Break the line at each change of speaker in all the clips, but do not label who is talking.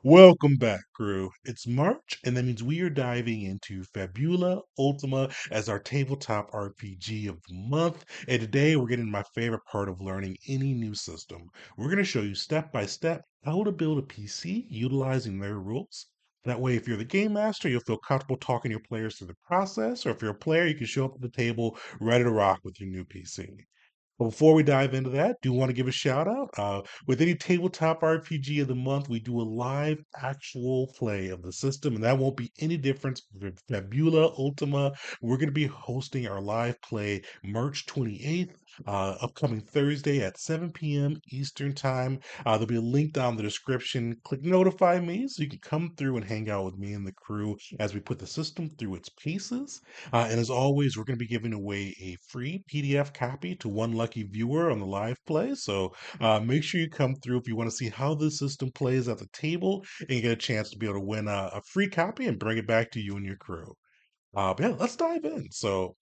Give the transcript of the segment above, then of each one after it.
Welcome back, crew. It's March, and that means we are diving into Fabula Ultima as our tabletop RPG of the month. And today we're getting my favorite part of learning any new system. We're going to show you step by step how to build a PC utilizing their rules. That way, if you're the game master, you'll feel comfortable talking to your players through the process, or if you're a player, you can show up at the table ready to rock with your new PC. But before we dive into that, do want to give a shout out. With any tabletop RPG of the month, we do a live actual play of the system, and that won't be any different with Fabula Ultima. We're going to be hosting our live play March 28th, upcoming Thursday at 7 p.m. Eastern Time. There'll be a link down in the description. Click notify me so you can come through and hang out with me and the crew as we put the system through its paces. And as always, we're going to be giving away a free PDF copy to one lucky viewer on the live play. So make sure you come through if you want to see how this system plays at the table and you get a chance to be able to win a free copy and bring it back to you and your crew. But yeah, let's dive in. So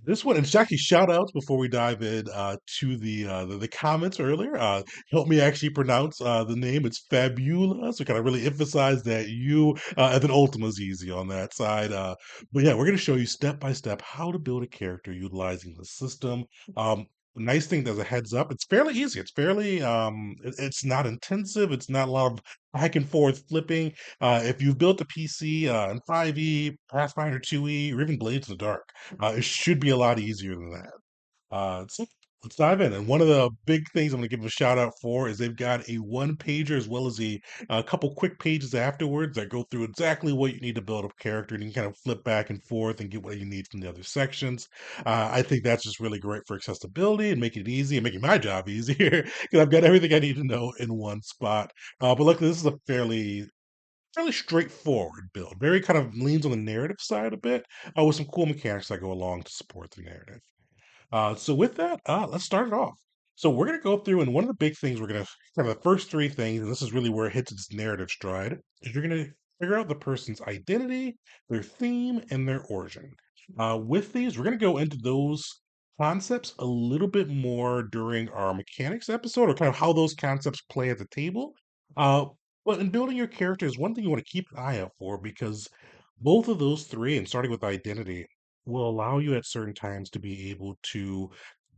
this one, and Jackie, shout outs before we dive in to the comments earlier. Help me actually pronounce the name. It's Fabula, so kind of really emphasize that and then Ultima's easy on that side. But yeah, we're going to show you step by step how to build a character utilizing the system. Nice thing as a heads up, it's fairly easy. It's not intensive. It's not a lot of back and forth flipping. If you've built a PC in 5e, Pathfinder 2e, or even Blades in the Dark. It should be a lot easier than that. So let's dive in. And one of the big things I'm going to give a shout out for is they've got a one pager as well as a couple quick pages afterwards that go through exactly what you need to build a character. And you can kind of flip back and forth and get what you need from the other sections. I think that's just really great for accessibility and making it easy and making my job easier because I've got everything I need to know in one spot. But luckily, this is a fairly straightforward build. Very kind of leans on the narrative side a bit, with some cool mechanics that go along to support the narrative. So with that, let's start it off. So we're going to go through, and one of the big things we're going to kind of the first three things, and this is really where it hits its narrative stride, is you're going to figure out the person's identity, their theme, and their origin. With these, we're going to go into those concepts a little bit more during our mechanics episode, or kind of how those concepts play at the table. Uh, but in building your characters, one thing you want to keep an eye out for because both of those three, and starting with identity, will allow you at certain times to be able to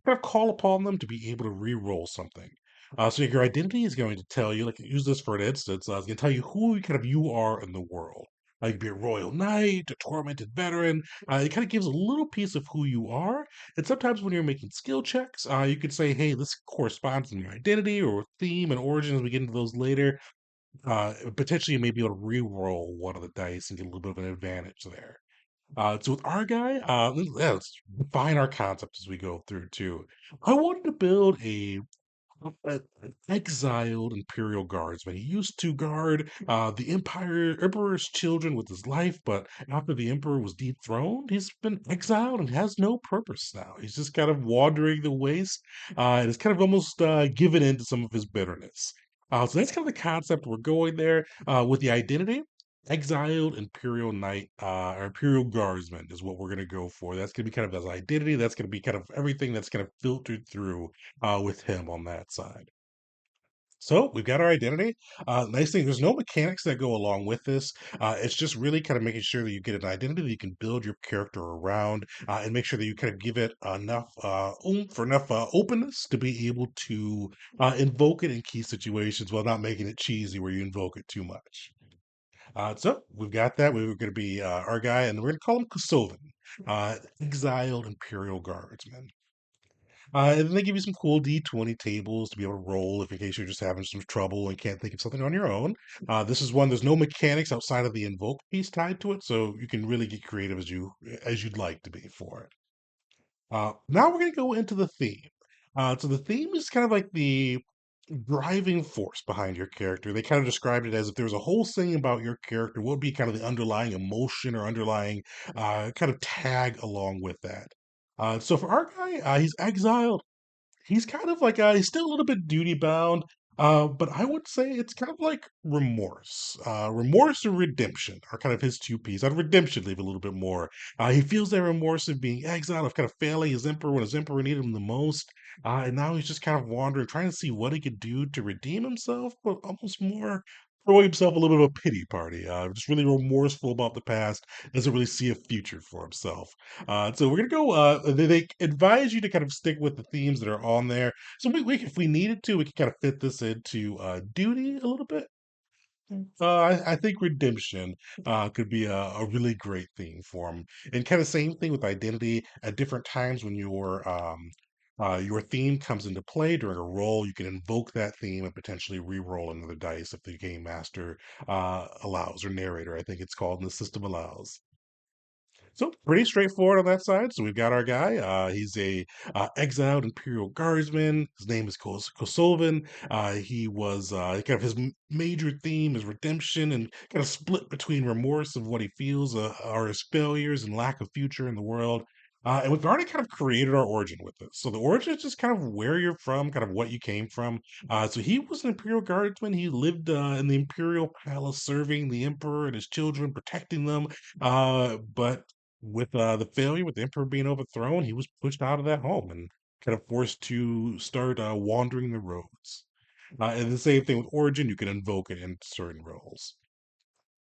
kind of call upon them to be able to re-roll something. So your identity is going to tell you, like use this for an instance, it's going to tell you who kind of you are in the world. You could be a royal knight, a tormented veteran. It kind of gives a little piece of who you are. And sometimes when you're making skill checks, you could say, hey, this corresponds to my identity or theme and origin as we get into those later. Potentially you may be able to re-roll one of the dice and get a little bit of an advantage there. So with our guy, let's define our concept as we go through too. I wanted to build an exiled Imperial Guardsman. He used to guard the Emperor's children with his life, but after the Emperor was dethroned, he's been exiled and has no purpose now. He's just kind of wandering the waste, and it's kind of almost given in to some of his bitterness. So that's kind of the concept we're going there with the identity. Exiled Imperial Knight or Imperial Guardsman is what we're going to go for. That's going to be kind of his identity. That's going to be kind of everything that's kind of filtered through with him on that side. So we've got our identity. Nice thing, there's no mechanics that go along with this. It's just really kind of making sure that you get an identity that you can build your character around and make sure that you kind of give it enough oomph or enough openness to be able to invoke it in key situations while not making it cheesy where you invoke it too much. So we've got that. We were going to be our guy, and we're going to call him Kosovin, exiled Imperial Guardsman. And then they give you some cool D20 tables to be able to roll if in case you're just having some trouble and can't think of something on your own. This is one, there's no mechanics outside of the invoke piece tied to it, so you can really get creative as you'd like to be for it. Now we're going to go into the theme. So the theme is kind of like the driving force behind your character. They kind of described it as if there was a whole thing about your character, what would be kind of the underlying emotion or underlying kind of tag along with that. So for our guy, he's exiled. He's kind of like he's still a little bit duty bound, but I would say it's kind of like remorse. Remorse and redemption are kind of his two pieces. I'd redemption leave a little bit more. He feels that remorse of being exiled, of kind of failing his emperor when his emperor needed him the most, and now he's just kind of wandering, trying to see what he could do to redeem himself, but almost more. throwing himself a little bit of a pity party, just really remorseful about the past, doesn't really see a future for himself. So we're gonna go. They advise you to kind of stick with the themes that are on there. So if we needed to, we could kind of fit this into duty a little bit. I think redemption could be a really great theme for him, and kind of same thing with identity. At different times when your theme comes into play during a roll, you can invoke that theme and potentially re-roll another dice if the game master allows, or narrator, I think it's called, and the system allows. So pretty straightforward on that side. So we've got our guy. He's a exiled Imperial Guardsman. His name is Kosovin. He was kind of his major theme is redemption and kind of split between remorse of what he feels are his failures and lack of future in the world. And we've already kind of created our origin with this. So the origin is just kind of where you're from, kind of what you came from. So he was an Imperial Guardsman. He lived in the Imperial Palace, serving the Emperor and his children, protecting them. But with the failure with the emperor being overthrown, he was pushed out of that home and kind of forced to start wandering the roads. And the same thing with origin, you can invoke it in certain roles.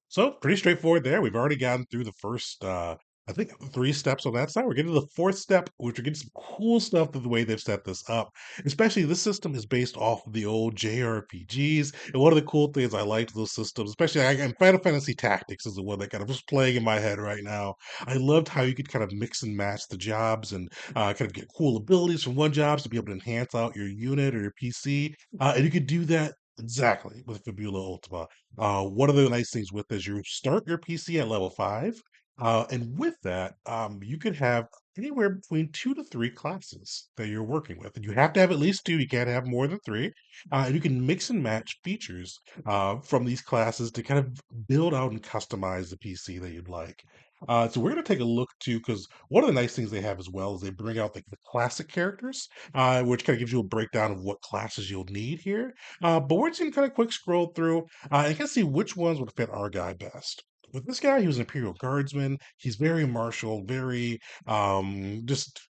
So pretty straightforward there. We've already gotten through the first, I think, three steps on that side. We're getting to the fourth step, which we're getting some cool stuff to the way they've set this up. Especially this system is based off of the old JRPGs. And one of the cool things I liked those systems, especially and Final Fantasy Tactics is the one that kind of was playing in my head right now. I loved how you could kind of mix and match the jobs and kind of get cool abilities from one jobs to be able to enhance out your unit or your PC. And you could do that exactly with Fabula Ultima. One of the nice things with is you start your PC at level 5, and with that, you could have anywhere between 2 to 3 classes that you're working with, and you have to have at least 2, you can't have more than 3, and you can mix and match features, from these classes to kind of build out and customize the PC that you'd like. So we're gonna take a look too, because one of the nice things they have as well is they bring out the classic characters, which kind of gives you a breakdown of what classes you'll need here. But we're just gonna kind of quick scroll through and kind of see which ones would fit our guy best. With this guy, he was an Imperial Guardsman. He's very martial, very just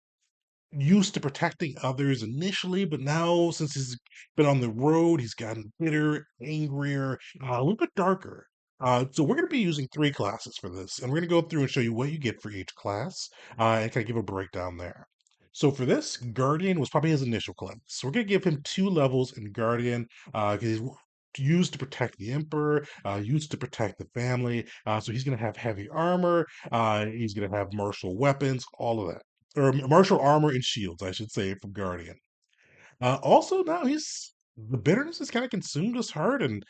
used to protecting others initially, but now since he's been on the road, he's gotten bitter, angrier, a little bit darker. So we're going to be using three classes for this, and we're going to go through and show you what you get for each class, and kind of give a breakdown there. So for this, Guardian was probably his initial class. So we're going to give him 2 levels in Guardian, because he's used to protect the Emperor, used to protect the family. So he's going to have heavy armor. He's going to have martial weapons, all of that, or martial armor and shields, I should say, from Guardian. Also, now he's the bitterness has kind of consumed his heart, and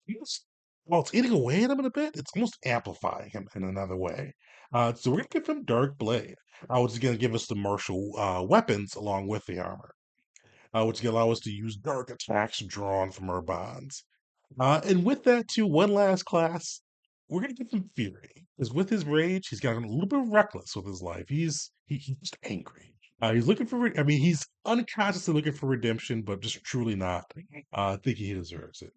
he's well, it's eating away at him in a bit. It's almost amplifying him in another way. So we're gonna give him Dark Blade, which is gonna give us the martial weapons along with the armor, which is gonna allow us to use dark attacks drawn from our bonds. And with that, too, one last class, we're gonna give him Fury. Because with his rage, he's gotten a little bit reckless with his life. He's just angry. He's looking for. I mean, he's unconsciously looking for redemption, but just truly not thinking he deserves it.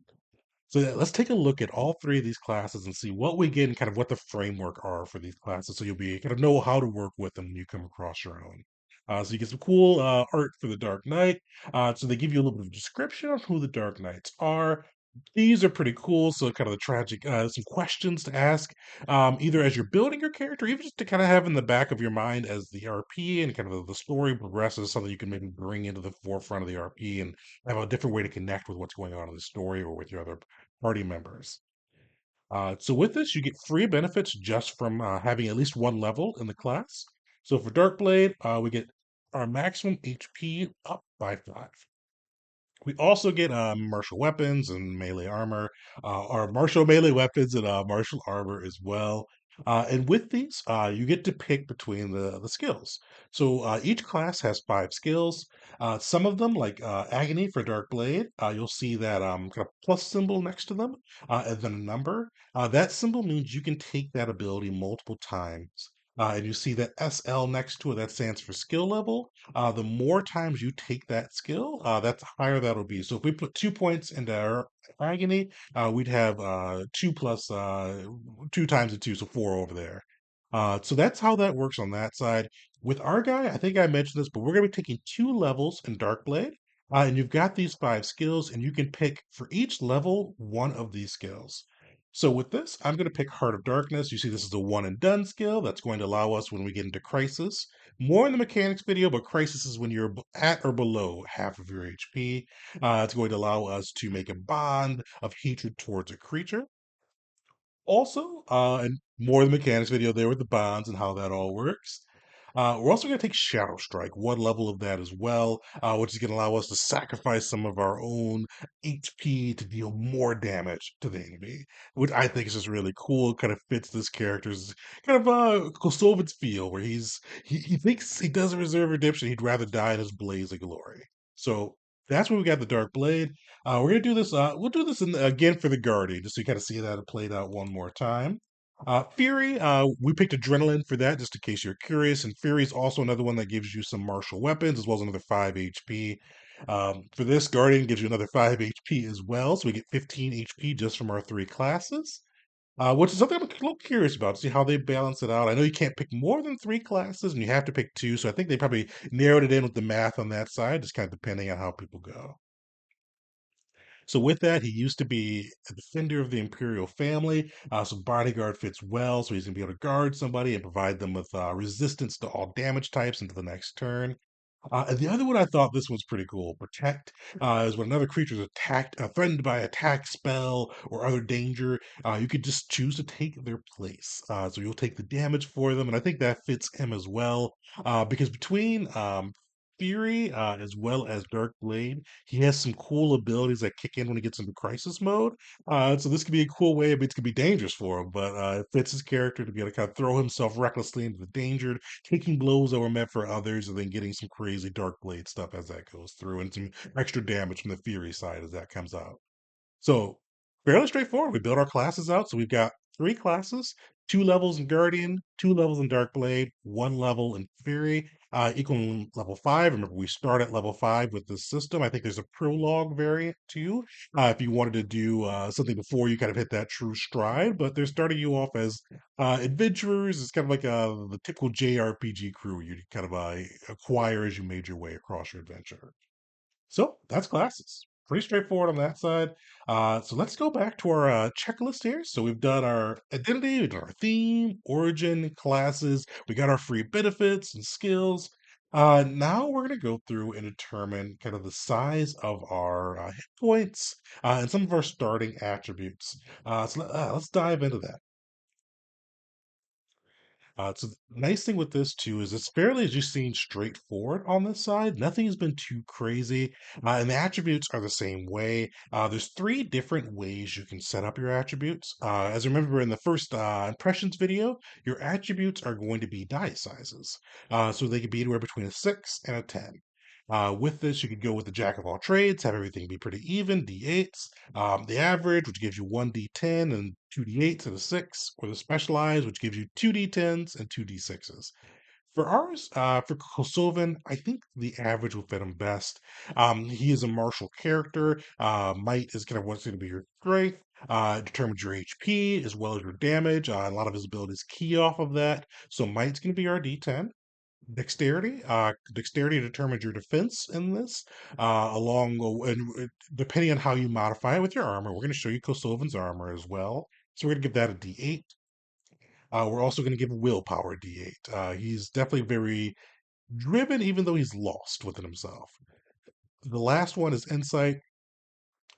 So yeah, let's take a look at all three of these classes and see what we get and kind of what the framework are for these classes, so you'll be kind of know how to work with them when you come across your own. So you get some cool art for the Dark Knight. So they give you a little bit of description of who the Dark Knights are. These are pretty cool. So kind of the tragic, some questions to ask, either as you're building your character, even just to kind of have in the back of your mind as the RP and kind of the story progresses, something you can maybe bring into the forefront of the RP and have a different way to connect with what's going on in the story or with your other party members. So with this, you get free benefits just from having at least one level in the class. So for Darkblade, we get our maximum HP up by 5. We also get martial weapons and melee armor, or martial melee weapons and martial armor as well. And with these, you get to pick between the skills. So each class has 5 skills. Some of them, like Agony for Dark Blade, you'll see that kind of plus symbol next to them, and then a number. That symbol means you can take that ability multiple times. And you see that SL next to it, that stands for skill level. The more times you take that skill, that's higher that'll be. So if we put 2 points into our agony, we'd have 2 times the 2, so 4 over there. So that's how that works on that side. With our guy, I think I mentioned this, but we're going to be taking 2 levels in Dark Blade. And you've got these five skills, and you can pick for each level one of these skills. So with this, I'm going to pick Heart of Darkness. You see, this is a one and done skill that's going to allow us when we get into Crisis. More in the mechanics video, but Crisis is when you're at or below half of your HP. It's going to allow us to make a bond of hatred towards a creature. Also, and more of the mechanics video there with the bonds and how that all works. We're also going to take Shadow Strike, one level of that as well, which is going to allow us to sacrifice some of our own HP to deal more damage to the enemy, which I think is just really cool. Kind of fits this character's kind of Kosovin's feel, where he thinks he doesn't deserve redemption. He'd rather die in his blaze of glory. So that's where we got the Dark Blade. We're gonna do this. We'll do this again for the Guardian, just so you kind of see that it played out one more time. Fury, we picked Adrenaline for that, just in case you're curious. And Fury is also another one that gives you some martial weapons, as well as another 5 HP. For this, Guardian gives you another 5 HP as well, so we get 15 HP just from our three classes. Which is something I'm a little curious about, to see how they balance it out. I know you can't pick more than three classes, and you have to pick two, so I think they probably narrowed it in with the math on that side, just kind of depending on how people go. So with that, he used to be a defender of the imperial family. So bodyguard fits well. So he's gonna be able to guard somebody and provide them with resistance to all damage types into the next turn. And the other one I thought this was pretty cool. Protect is when another creature is attacked, threatened by attack, spell, or other danger. You could just choose to take their place. So you'll take the damage for them, and I think that fits him as well. Because between Fury as well as Dark Blade, he has some cool abilities that kick in when he gets into crisis mode. So this could be a cool way, but it could be dangerous for him. But it fits his character to be able to kind of throw himself recklessly into the danger, taking blows that were meant for others, and then getting some crazy Dark Blade stuff as that goes through, and some extra damage from the Fury side as that comes out. So fairly straightforward. We build our classes out. So we've got three classes, two levels in Guardian, two levels in Dark Blade, one level in Fury, equaling level five. Remember, we start at level five with this system. I think there's a prologue variant too. If you wanted to do something before you kind of hit that true stride, but they're starting you off as adventurers. It's kind of like the typical JRPG crew you kind of acquire as you made your way across your adventure. So that's classes. Pretty straightforward on that side. So let's go back to our checklist here. So we've done our identity, we've done our theme, origin, classes, we got our free benefits and skills. Now we're going to go through and determine kind of the size of our hit points and some of our starting attributes. Let's dive into that. So the nice thing with this too is it's fairly, as you've seen, straightforward on this side. Nothing has been too crazy, and the attributes are the same way. There's three different ways you can set up your attributes. As I remember in the first impressions video, your attributes are going to be die sizes, so they could be anywhere between a 6 and a 10. With this, you could go with the jack of all trades, have everything be pretty even, d8s, the average, which gives you one d10 and two d8s and a 6, or the specialized, which gives you two d10s and two d6s. For ours, for Kosovin, I think the average will fit him best. He is a martial character. Might is kind of what's going to be your strength. Determines your HP as well as your damage. A lot of his abilities key off of that. So Might's going to be our D10. Dexterity determines your defense in this, depending on how you modify it with your armor. We're going to show you Kosovin's armor as well. So we're going to give that a D8. We're also going to give willpower a D8. He's definitely very driven, even though he's lost within himself. The last one is insight,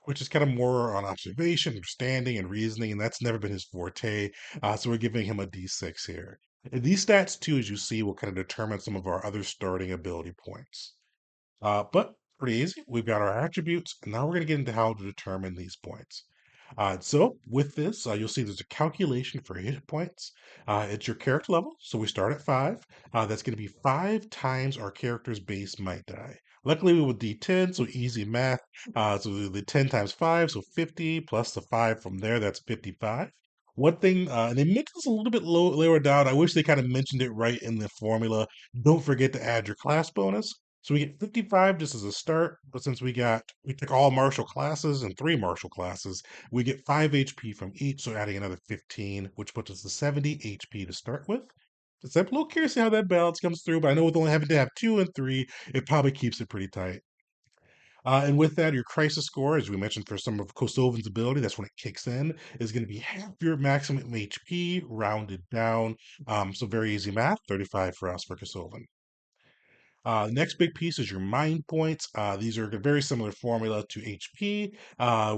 which is kind of more on observation, understanding, and reasoning, and that's never been his forte. So we're giving him a D6 here. And these stats, too, as you see, will kind of determine some of our other starting ability points. But pretty easy. We've got our attributes, and now we're going to get into how to determine these points. So with this, you'll see there's a calculation for hit points. It's your character level. So we start at five. That's going to be five times our character's base might die. Luckily, we would D10, so easy math. So the 10 times 5, so 50, plus the 5 from there, that's 55. One thing, and they make this a little bit lower down. I wish they kind of mentioned it right in the formula. Don't forget to add your class bonus. So we get 55 just as a start, but since we took all martial classes and three martial classes, we get 5 HP from each, so adding another 15, which puts us to 70 HP to start with. So I'm a little curious to see how that balance comes through, but I know with only having to have two and three, it probably keeps it pretty tight. And with that, your crisis score, as we mentioned for some of Kosovin's ability, that's when it kicks in, is going to be half your maximum HP rounded down. So very easy math, 35 for us for Kosovin. The next big piece is your mind points. These are a very similar formula to HP,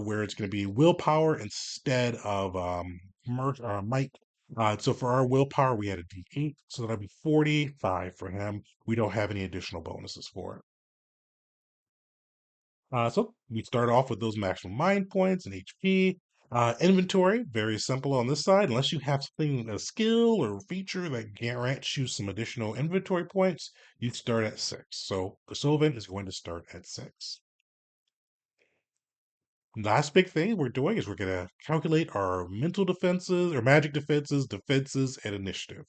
where it's going to be willpower instead of might. So for our willpower, we had a D8, so that'll be 45 for him. We don't have any additional bonuses for it. So we start off with those maximum mind points and HP. Inventory, very simple on this side. Unless you have something, a skill or feature that grants you some additional inventory points, you start at 6. So Kosovan is going to start at 6. Last big thing we're doing is we're going to calculate our mental defenses or magic defenses, and initiative.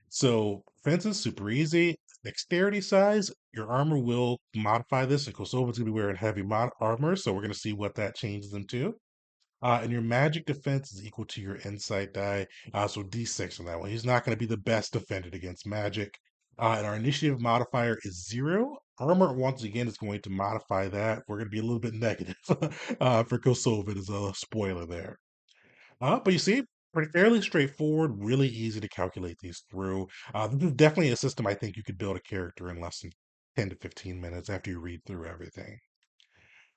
So fences, super easy. Dexterity size, your armor will modify this. And Kosovan's gonna be wearing heavy armor, so we're gonna see what that changes them to. And your magic defense is equal to your insight die. So D6 on that one. He's not gonna be the best defended against magic. And our initiative modifier is 0. Armor once again is going to modify that. We're gonna be a little bit negative for Kosovan as a spoiler there. But you see, pretty fairly straightforward, really easy to calculate these through. This is definitely a system I think you could build a character in less than 10 to 15 minutes after you read through everything.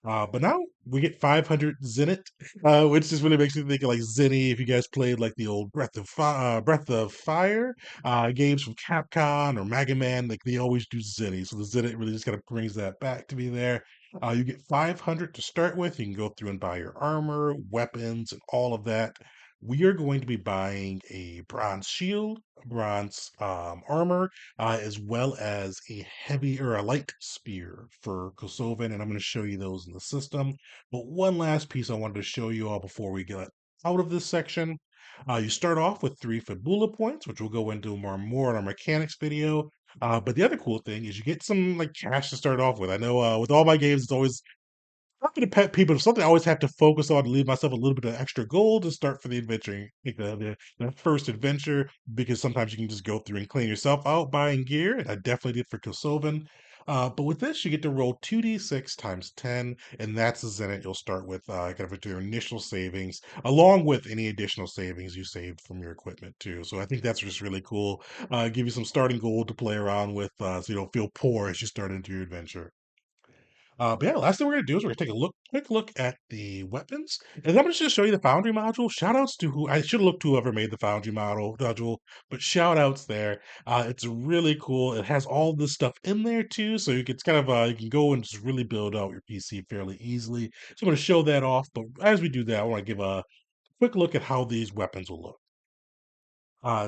But now we get 500 Zenit, which just really makes me think of like Zenny. If you guys played like the old Breath of Fire games from Capcom or Mega Man, like they always do Zenny. So the Zenit really just kind of brings that back to me there. You get 500 to start with. You can go through and buy your armor, weapons, and all of that. We are going to be buying a bronze shield, bronze armor, as well as a heavy or a light spear for Kosovan, and I'm going to show you those in the system. But one last piece I wanted to show you all before we get out of this section. You start off with 3 Fabula points, which we'll go into more in our mechanics video. But the other cool thing is you get some like cash to start off with. I know with all my games, it's always not going to pet people. It's something I always have to focus on to leave myself a little bit of extra gold to start for the adventure, like the first adventure, because sometimes you can just go through and clean yourself out buying gear. And I definitely did for Kosovan. But with this, you get to roll 2d6 times 10, and that's the Zenit you'll start with, kind of with your initial savings, along with any additional savings you saved from your equipment, too. So I think that's just really cool. Give you some starting gold to play around with so you don't feel poor as you start into your adventure. But yeah, last thing we're gonna do is we're gonna take a quick look at the weapons, and then I'm gonna just show you the Foundry module. Shout outs to who I should have looked to whoever made the Foundry module, but shout outs there. It's really cool. It has all this stuff in there too, so it's kind of you can go and just really build out your PC fairly easily. So I'm gonna show that off. But as we do that, I want to give a quick look at how these weapons will look.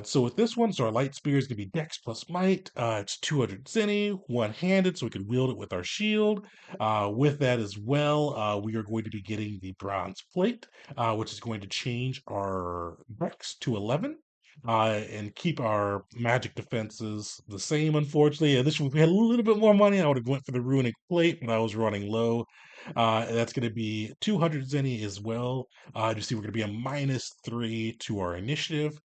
So with this one, so our light spear is going to be Dex plus Might. It's 200 Zenny, one-handed, so we can wield it with our shield. With that as well, we are going to be getting the bronze plate, which is going to change our Dex to 11. And keep our magic defenses the same, unfortunately. And this, if we had a little bit more money, I would have went for the runic plate, but I was running low. And that's going to be 200 Zenny as well. You see, we're going to be a -3 to our initiative.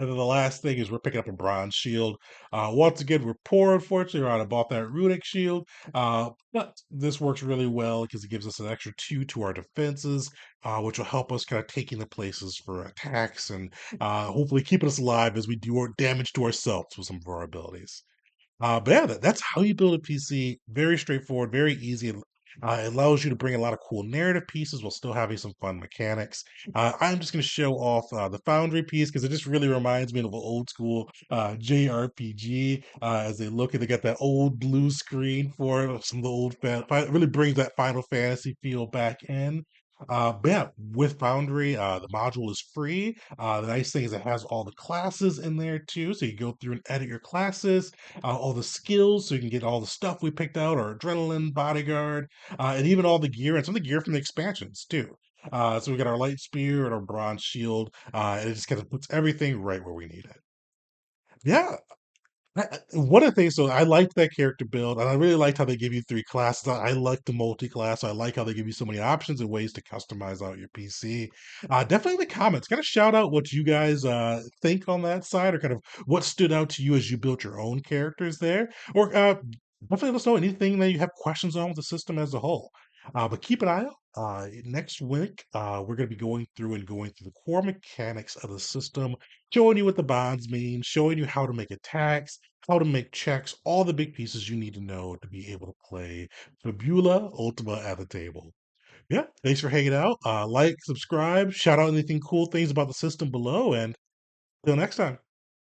And then the last thing is we're picking up a bronze shield. Once again, we're poor, unfortunately. I bought that runic shield. But this works really well because it gives us an extra 2 to our defenses, which will help us kind of taking the places for attacks and hopefully keeping us alive as we do our damage to ourselves with some of our abilities. But yeah, that's how you build a PC. Very straightforward, very easy. It allows you to bring a lot of cool narrative pieces while still having some fun mechanics. I'm just going to show off the Foundry piece because it just really reminds me of an old school JRPG. As they look at, they got that old blue screen for it, some of the old it really brings that Final Fantasy feel back in. But yeah, with Foundry, the module is free. The nice thing is it has all the classes in there too, so you go through and edit your classes, all the skills, so you can get all the stuff we picked out, our adrenaline, bodyguard, and even all the gear and some of the gear from the expansions too. So we got our light spear and our bronze shield, and it just kind of puts everything right where we need it. Yeah, one of the things, so I liked that character build, and I really liked how they give you 3 classes. I like the multi-class. So I like how they give you so many options and ways to customize out your PC. Definitely in the comments, kind of shout out what you guys think on that side, or kind of what stood out to you as you built your own characters there, or Definitely let us know anything that you have questions on with the system as a whole. But keep an eye out. Next week, we're going to be going through the core mechanics of the system, showing you what the bonds mean, showing you how to make attacks, how to make checks, all the big pieces you need to know to be able to play Fabula Ultima at the table. Yeah, thanks for hanging out. Like, subscribe, shout out anything cool things about the system below, and till next time.